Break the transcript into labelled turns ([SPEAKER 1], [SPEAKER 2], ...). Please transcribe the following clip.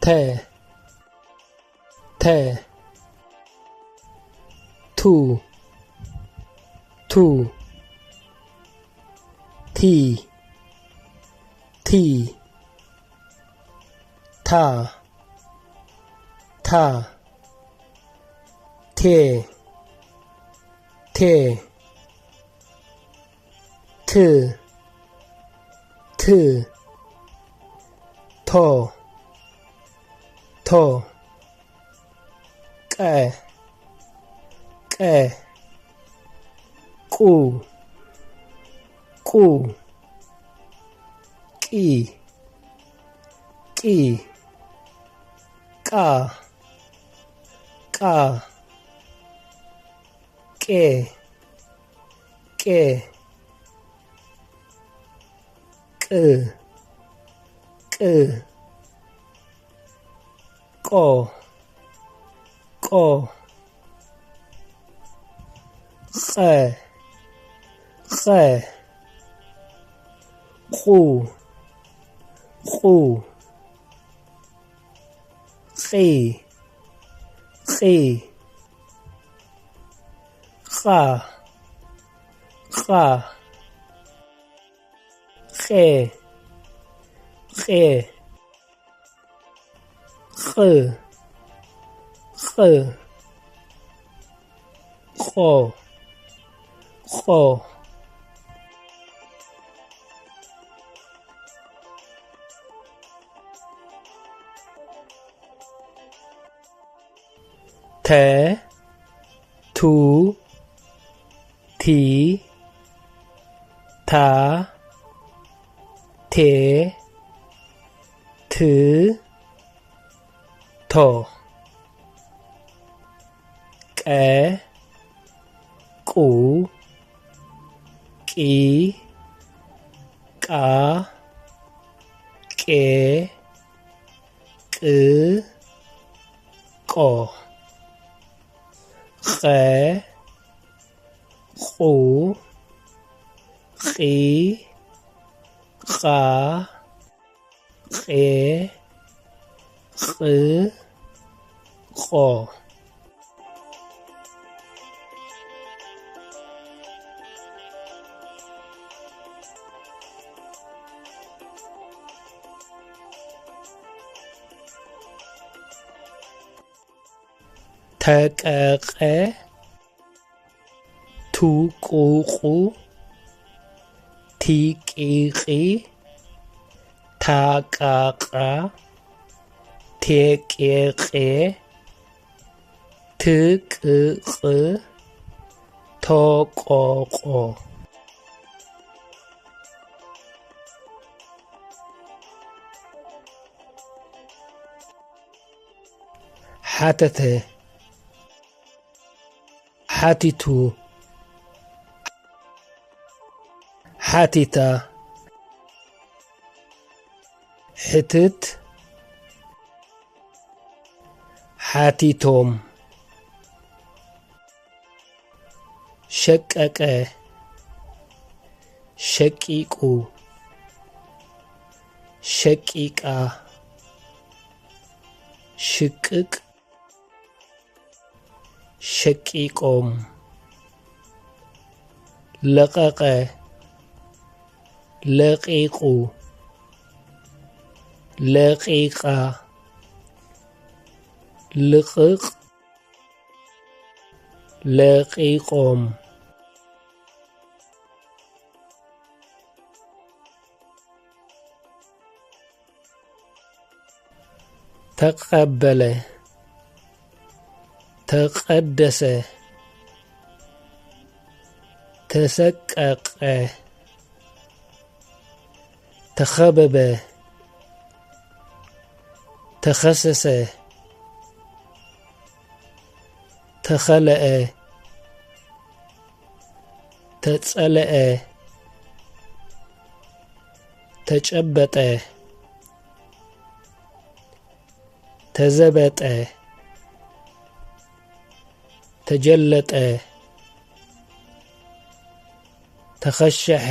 [SPEAKER 1] ተ ተ ቱ ቱ ቲ ቲ ታ ታ ቴ ቴ ት ት ቶ ቶ ቀ ቀ ቁ ቁ ቂ ቂ ቃ ቃ ቄ ቄ ቅ ቅ ቆ ቆ ጸ ጸ ቁ ቁ ኺ ኺ ኻ ኻ ኼ ኼ ኽ ኽ ኾ ኾ ተ ቱ ቲ ታ ቴ ት ቶ ቀ ቁ ቂ ቃ ቄ ቅ ቆ ኸ ኹ ኺ ኻ ኼ ኽ ኾ ተቀቀ ቱቁቁ ቲቂቂ ታቃቃ ቴቄቄ ትቅቅ ቶቆቆ ሓተተ ሓቲቱ ሓቲታ ሕትት ሓቲቶም ሸቀቀ ሸቂቁ ሸቂቃ ሽቅቅ ሸቂቆም ለቀቀ ለቂቁ ለቂቃ ልቅቅ ለቂቆም ተቀበለ ተቀደሰ ተሰቀቀ ተኸበበ ተኸሰሰ ተኸለአ ተጸለአ ተጨበጠ ተዘበጠ ተጀለጠ ተኸሸሐ